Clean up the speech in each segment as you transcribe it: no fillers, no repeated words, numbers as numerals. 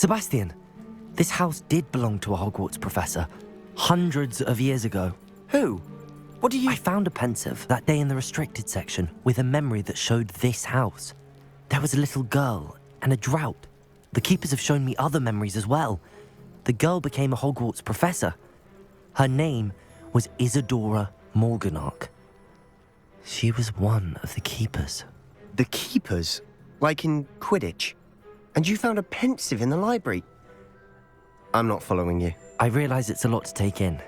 Sebastian, this house did belong to a Hogwarts professor hundreds of years ago. Who? What do you... I found a pensive that day in the restricted section with a memory that showed this house. There was a little girl and a drought. The keepers have shown me other memories as well. The girl became a Hogwarts professor. Her name was ISIDORA Morganach. She was one of the keepers. The keepers? Like in Quidditch? And you found a pensive in the library? I'm not following you. I realise it's a lot to take in.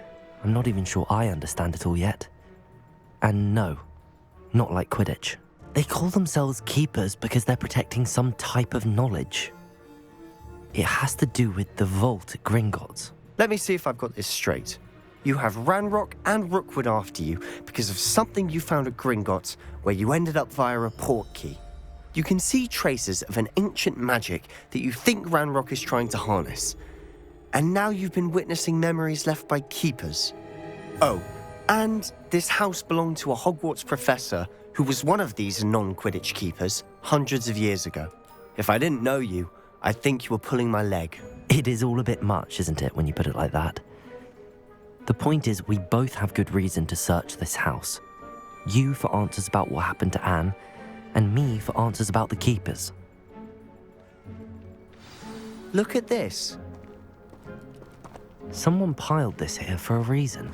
I'm not even sure I understand it all yet. And no, not like Quidditch. They call themselves keepers because they're protecting some type of knowledge. It has to do with the vault at Gringotts. Let me see if I've got this straight. You have Ranrock and Rookwood after you because of something you found at Gringotts where you ended up via a port key. You can see traces of an ancient magic that you think Ranrock is trying to harness. And now you've been witnessing memories left by keepers. Oh, and this house belonged to a Hogwarts professor who was one of these non-Quidditch keepers hundreds of years ago. If I didn't know you, I'd think you were pulling my leg. It is all a bit much, isn't it, when you put it like that? The point is, we both have good reason to search this house. You for answers about what happened to Anne, and me for answers about the keepers. Look at this. Someone piled this here for a reason.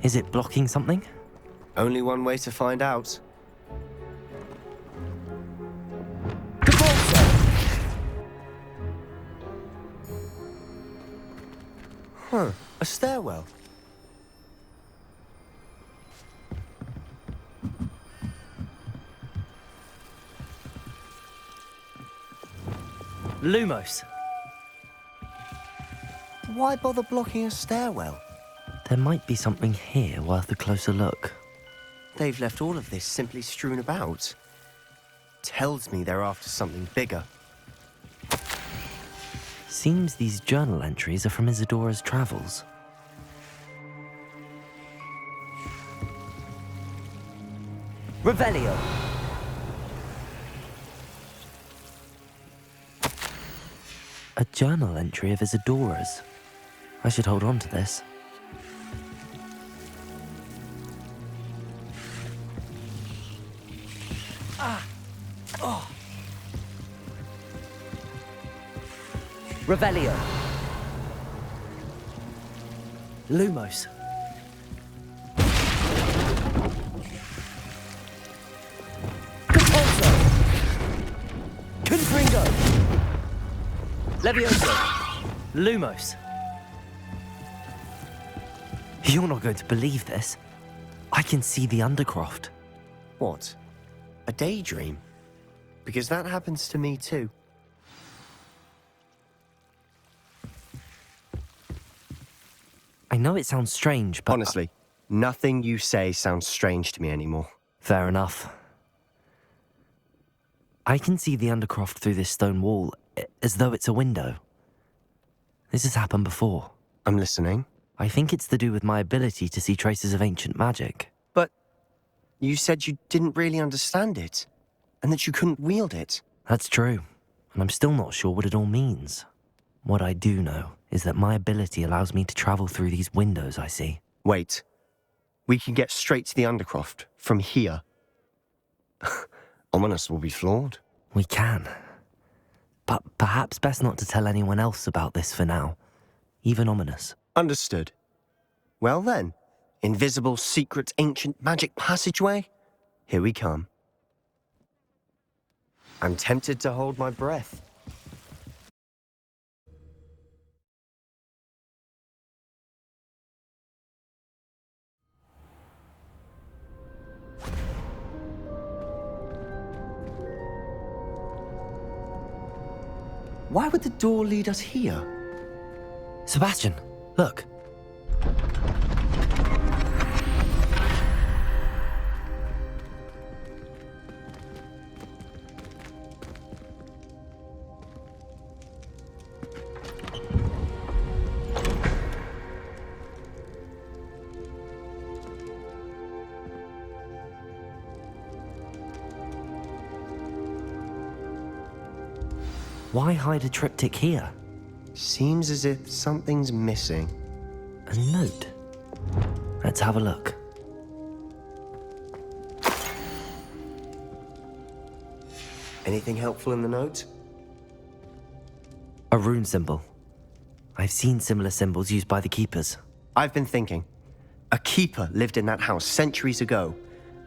Is it blocking something? Only one way to find out. Huh, a stairwell. Lumos. Why bother blocking a stairwell? There might be something here worth a closer look. They've left all of this simply strewn about. Tells me they're after something bigger. Seems these journal entries are from Isidora's travels. Revelio. A journal entry of Isidora's. I should hold on to this. Revelio. Lumos. Compulso. Confringo. Levioso. Lumos. You're not going to believe this. I can see the Undercroft. What? A daydream? Because that happens to me too. I know it sounds strange, but... Honestly, nothing you say sounds strange to me anymore. Fair enough. I can see the Undercroft through this stone wall, as though it's a window. This has happened before. I'm listening. I think it's to do with my ability to see traces of ancient magic. But you said you didn't really understand it, and that you couldn't wield it. That's true, and I'm still not sure what it all means. What I do know is that my ability allows me to travel through these windows I see. Wait. We can get straight to the Undercroft from here. Ominous will be flawed. We can. But perhaps best not to tell anyone else about this for now. Even Ominous. Understood. Well then, invisible, secret, ancient magic passageway? Here we come. I'm tempted to hold my breath. Why would the door lead us here? Sebastian, look. Why hide a triptych here? Seems as if something's missing. A note. Let's have a look. Anything helpful in the note? A rune symbol. I've seen similar symbols used by the keepers. I've been thinking. A keeper lived in that house centuries ago,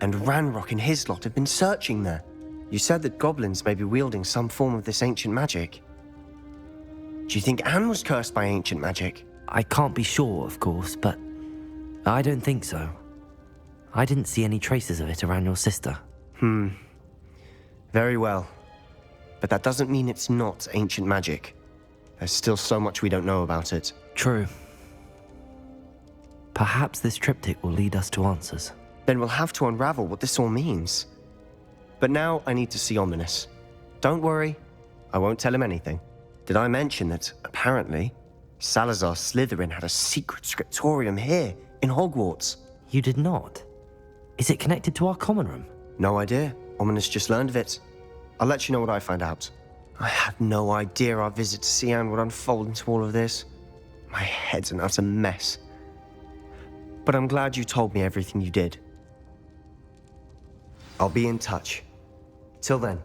and Ranrock and his lot have been searching there. You said that goblins may be wielding some form of this ancient magic. Do you think Anne was cursed by ancient magic? I can't be sure, of course, but I don't think so. I didn't see any traces of it around your sister. Very well. But that doesn't mean it's not ancient magic. There's still so much we don't know about it. True. Perhaps this triptych will lead us to answers. Then we'll have to unravel what this all means. But now I need to see Ominous. Don't worry, I won't tell him anything. Did I mention that, apparently, Salazar Slytherin had a secret scriptorium here, in Hogwarts? You did not? Is it connected to our common room? No idea. Ominous just learned of it. I'll let you know what I find out. I had no idea our visit to see Anne would unfold into all of this. My head's an utter mess. But I'm glad you told me everything you did. I'll be in touch. Till then.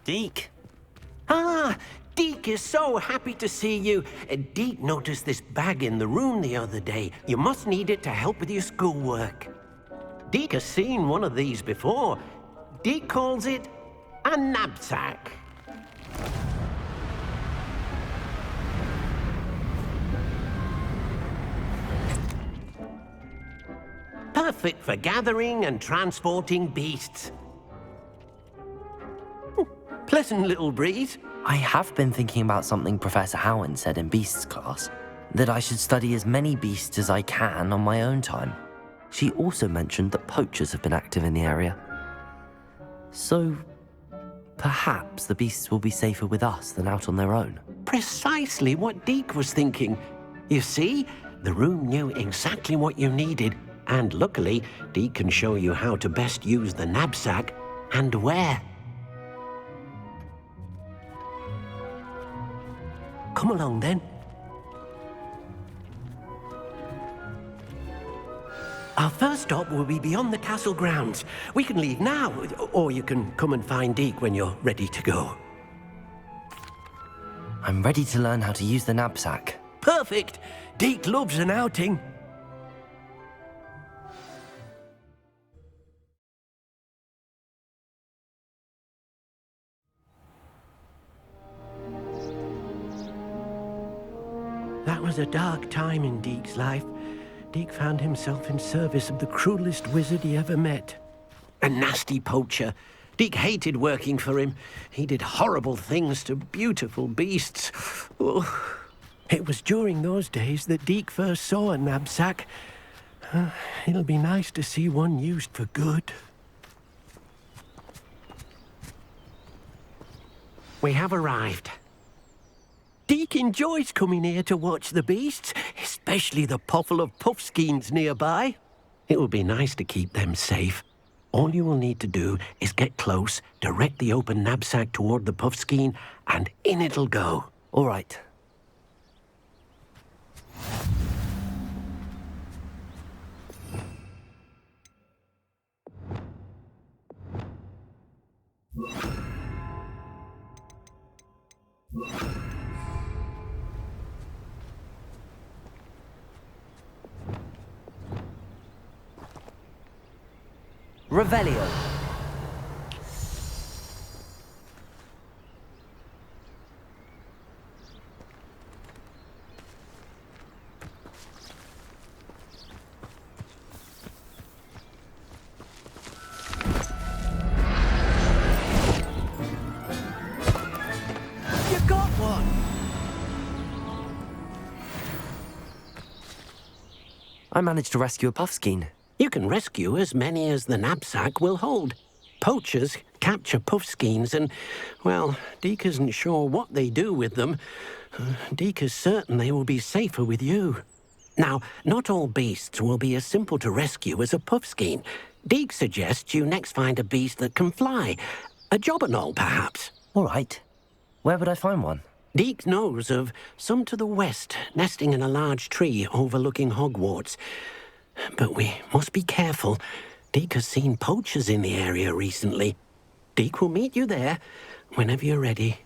Deke! Ah, Deke is so happy to see you. Deke noticed this bag in the room the other day. You must need it to help with your schoolwork. Deke has seen one of these before. Deke calls it a knapsack. Perfect for gathering and transporting beasts. Pleasant little breeze. I have been thinking about something Professor Howard said in Beasts class, that I should study as many beasts as I can on my own time. She also mentioned that poachers have been active in the area. So, perhaps the beasts will be safer with us than out on their own. Precisely what Deke was thinking. You see, the room knew exactly what you needed, and luckily, Deke can show you how to best use the knapsack and where. Come along, then. Our first stop will be beyond the castle grounds. We can leave now, or you can come and find Deke when you're ready to go. I'm ready to learn how to use the knapsack. Perfect! Deke loves an outing. That was a dark time in Deke's life. Deke found himself in service of the cruelest wizard he ever met. A nasty poacher. Deke hated working for him. He did horrible things to beautiful beasts. Oh. It was during those days that Deke first saw a knapsack. It'll be nice to see one used for good. We have arrived. Deke Deek enjoys coming here to watch the beasts, especially the potful of puffskeins nearby. It will be nice to keep them safe. All you will need to do is get close, direct the open knapsack toward the puffskein, and in it'll go. All right. Revelio. You got one! I managed to rescue a puffskein. You can rescue as many as the knapsack will hold. Poachers capture puffskeins and, well, Deek isn't sure what they do with them. Deek is certain they will be safer with you. Now, not all beasts will be as simple to rescue as a puffskein. Deek suggests you next find a beast that can fly. A jobberknoll, perhaps. All right. Where would I find one? Deek knows of some to the west, nesting in a large tree overlooking Hogwarts. But we must be careful. Deek has seen poachers in the area recently. Deek will meet you there whenever you're ready.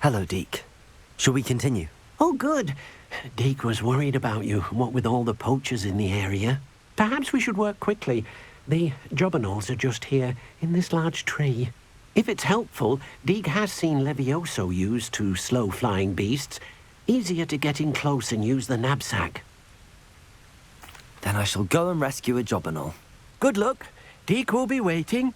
Hello, Deek. Shall we continue? Oh, good. Deek was worried about you, what with all the poachers in the area. Perhaps we should work quickly. The jobberknolls are just here, in this large tree. If it's helpful, Deek has seen Levioso used to slow flying beasts. Easier to get in close and use the knapsack. Then I shall go and rescue a jobberknoll. Good luck. Deek will be waiting.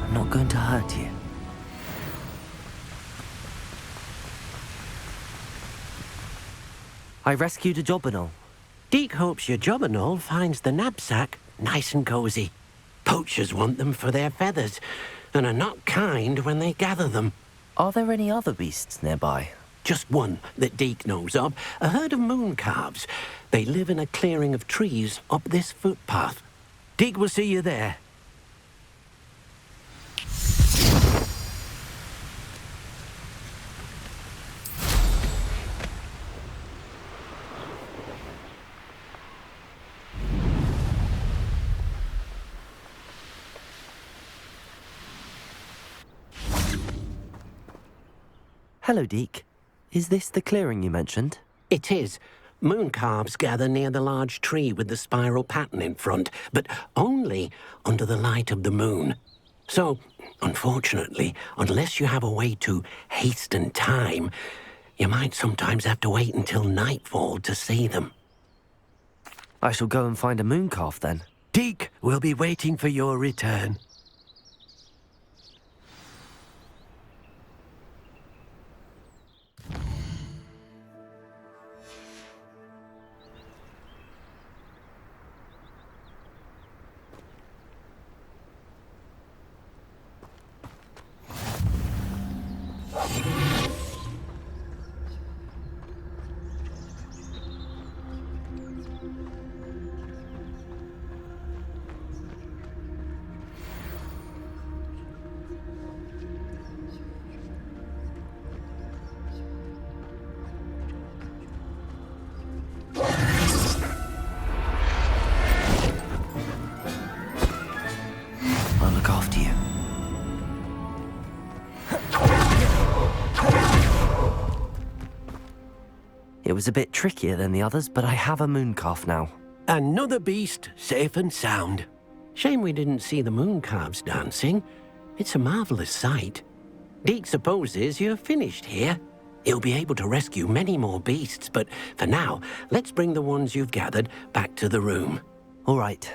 I'm not going to hurt you. I rescued a jobberknoll. Deek hopes your jobberknoll finds the knapsack nice and cozy. Poachers want them for their feathers, and are not kind when they gather them. Are there any other beasts nearby? Just one that Deek knows of, a herd of moon calves. They live in a clearing of trees up this footpath. Deek will see you there. Hello, Deek. Is this the clearing you mentioned? It is. Moon calves gather near the large tree with the spiral pattern in front, but only under the light of the moon. So, unfortunately, unless you have a way to hasten time, you might sometimes have to wait until nightfall to see them. I shall go and find a moon calf then. Deek will be waiting for your return. It was a bit trickier than the others, but I have a moon calf now. Another beast, safe and sound. Shame we didn't see the moon calves dancing. It's a marvelous sight. Deke supposes you're finished here. You'll be able to rescue many more beasts, but for now, let's bring the ones you've gathered back to the room. All right.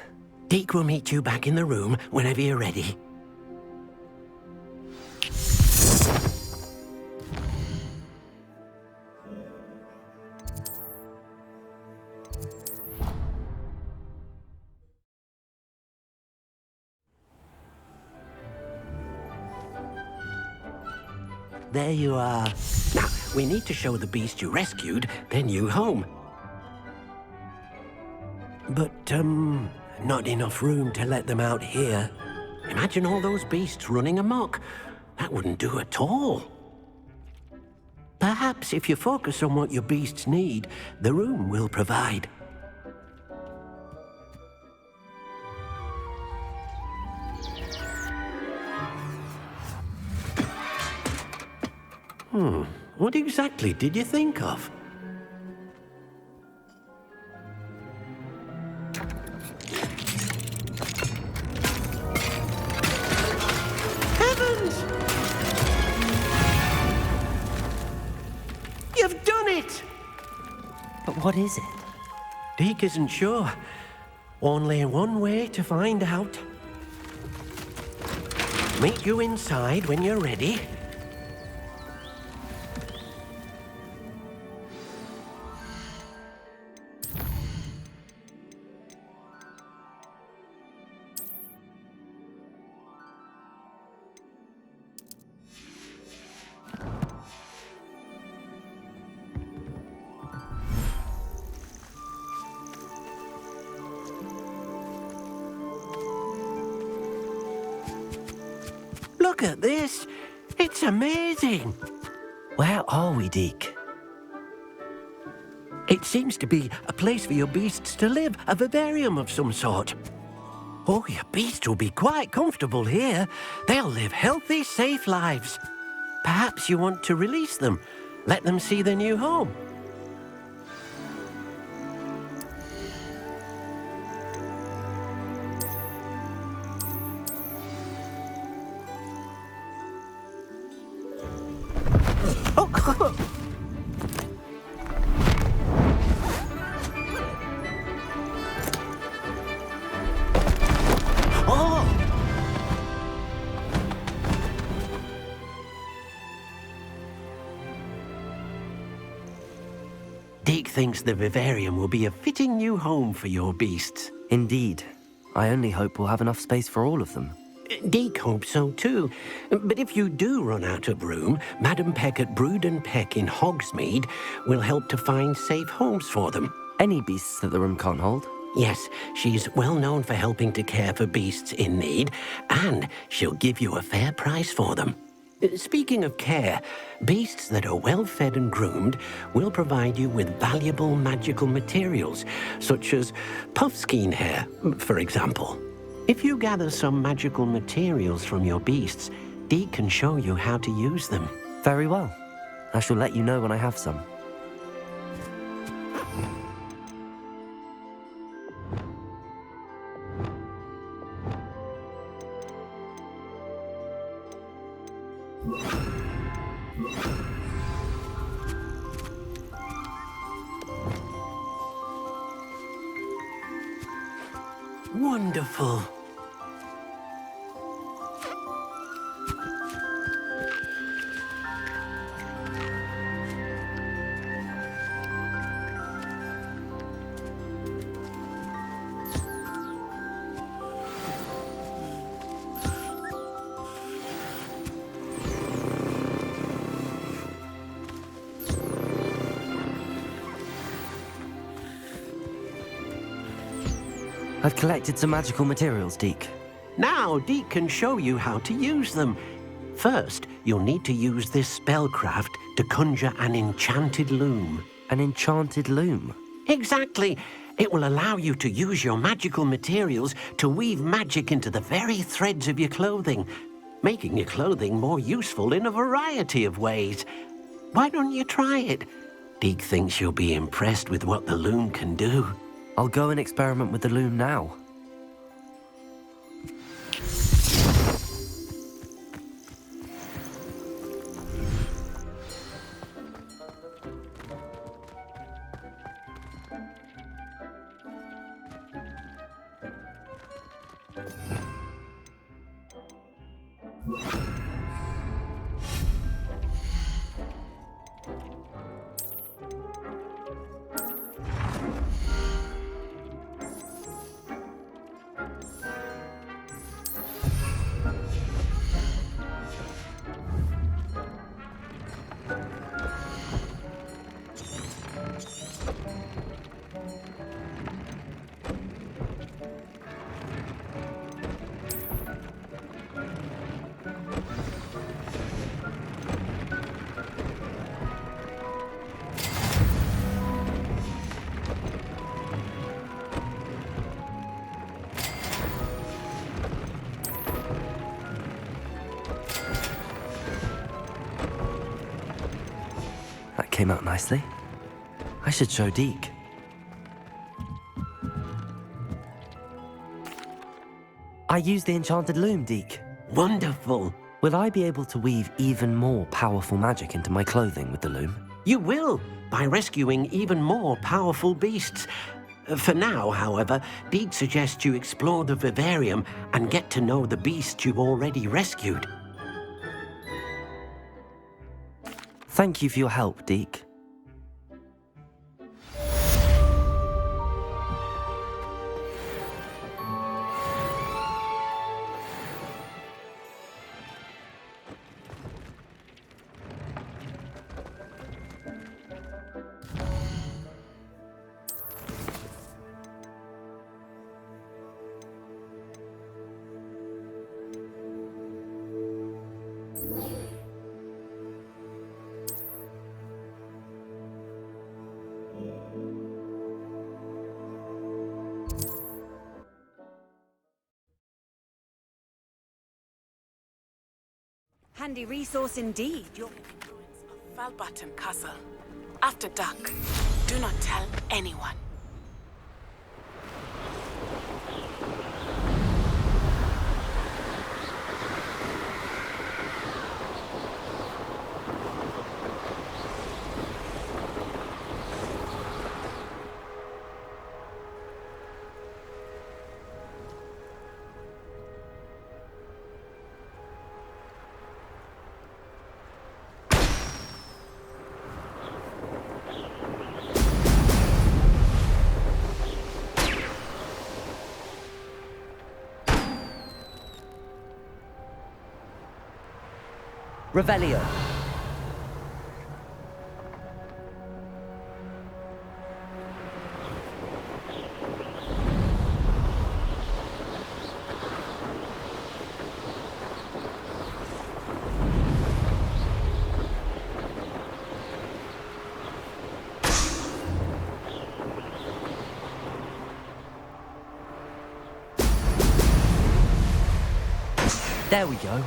Deke will meet you back in the room whenever you're ready. There you are. Now, we need to show the beast you rescued their new home. But, not enough room to let them out here. Imagine all those beasts running amok. That wouldn't do at all. Perhaps if you focus on what your beasts need, the room will provide. What exactly did you think of? Heavens! You've done it! But what is it? Deke isn't sure. Only one way to find out. Meet you inside when you're ready. Look at this. It's amazing. Where are we, Deke? It seems to be a place for your beasts to live, a vivarium of some sort. Oh, your beasts will be quite comfortable here. They'll live healthy, safe lives. Perhaps you want to release them, let them see their new home. Deke thinks the vivarium will be a fitting new home for your beasts. Indeed. I only hope we'll have enough space for all of them. Deke hopes so too. But if you do run out of room, Madam Peck at Brood and Peck in Hogsmeade will help to find safe homes for them. Any beasts that the room can't hold? Yes, she's well known for helping to care for beasts in need, and she'll give you a fair price for them. Speaking of care, beasts that are well fed and groomed will provide you with valuable magical materials, such as puffskein hair, for example. If you gather some magical materials from your beasts, Deke can show you how to use them. Very well. I shall let you know when I have some. Wonderful. I've collected some magical materials, Deke. Now Deke can show you how to use them. First, you'll need to use this spellcraft to conjure an enchanted loom. An enchanted loom? Exactly. It will allow you to use your magical materials to weave magic into the very threads of your clothing, making your clothing more useful in a variety of ways. Why don't you try it? Deke thinks you'll be impressed with what the loom can do. I'll go and experiment with the loom now. That came out nicely. I should show Deke. I used the enchanted loom, Deke. Wonderful. Will I be able to weave even more powerful magic into my clothing with the loom? You will, by rescuing even more powerful beasts. For now, however, Deke suggests you explore the vivarium and get to know the beasts you've already rescued. Thank you for your help, Deke. Handy resource indeed. Your influence of Falbutton Castle. After dark, do not tell anyone. Revelio. There we go.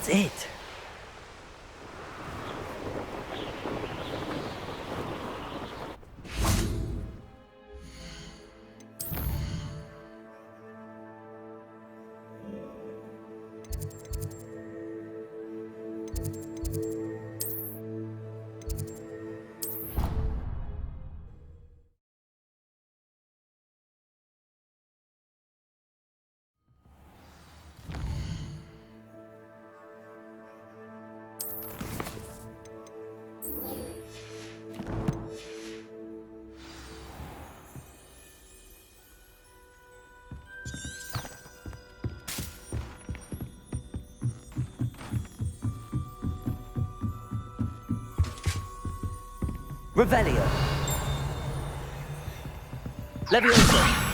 That's it. Revelio. Levioso.